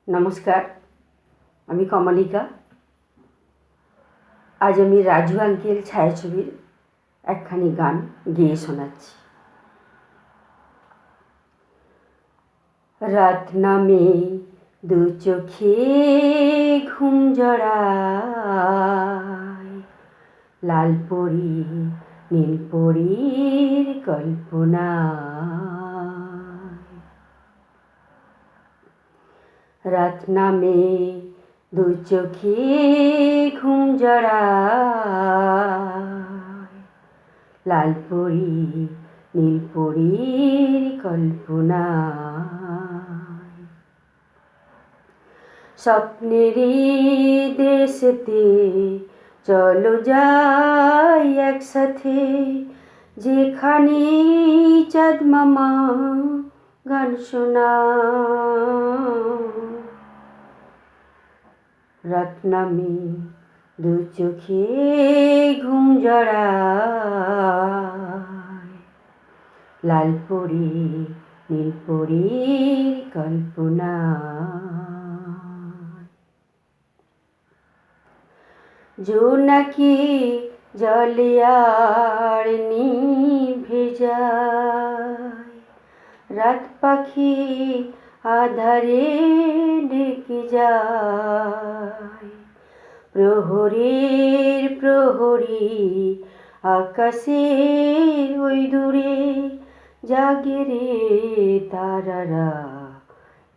নমস্কার, আমি কমলিকা। আজ আমি রাজু আঙ্কেল ছায়াছবির একখানি গান গেয়ে শোনাচ্ছি। রাত নামে দু চোখে ঘুম জড়ায়, লাল পরি নীল পরীর কল্পনা। রাত নামে দু চোখে ঘুম জড়ায়, লাল পরি নীল পরীর কল্পনা। স্বপ্নেরই দেশেতে চলো যাই একসাথে, যেখানে চাঁদ মামা গান শোনায়। রাত নামে দু চোখে ঘুম জড়ায়, লাল পরি নীল পরীর কল্পনা। জোনাকি জলে আর নিভে যায়, রাত পাখি আধারে ডেকে যায়। প্রহরীর প্রহরী আকাশের ওই দূরে জাগে রে তারারা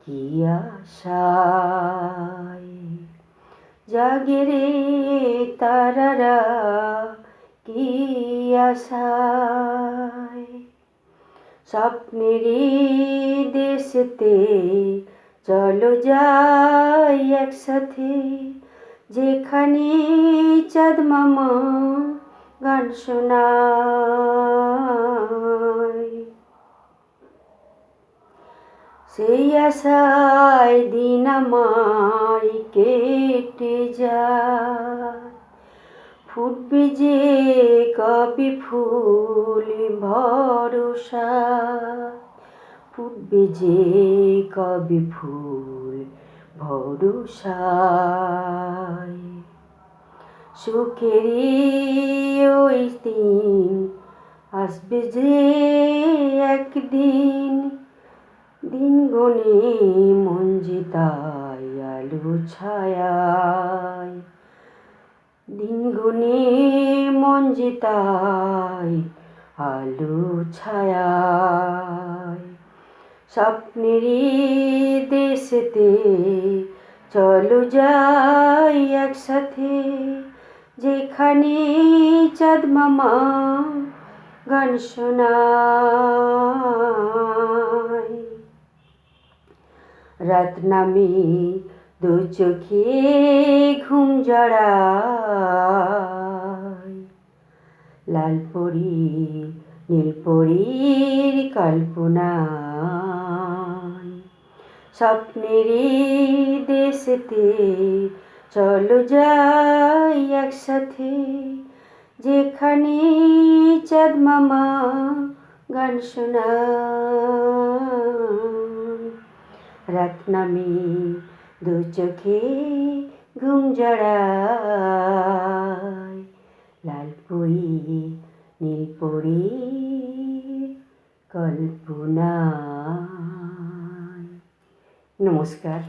কি আশায়। জাগে রে তারারা কি আশায়। স্বপ্নেরই দেশেতে চলো যাই একসাথে, যেখানে চাঁদ মামা গান শোনায়। সেই আশায় দিন আমায় কেটে যায়, ফুটবে যে কবে ফুল ভরসা। ফুটবে যে কবে ফুল ভরসায়। সুখেরই ওই দিন আসবে যে একদিন, দিন গনে মন যেতায় আলো ছায়ায়। দিন গনে মন যেতায় আলো ছায়ায়। স্বপ্নেরই দেশেতে চলো যাই একসাথে, যেখানে চাঁদ মামা গান শোনায়। রাত নামে দু চোখে ঘুম জড়ায়, লাল পরি নীল পরীর কল্পনায়। স্বপ্নেরই দেশেতে চলো যাই একসাথে, যেখানে চাঁদ মামা গান শোনায়। রাত নামে দু চোখে ঘুম জড়ায়, লাল পরি নীল পরীর কল্পনা। নমস্কার।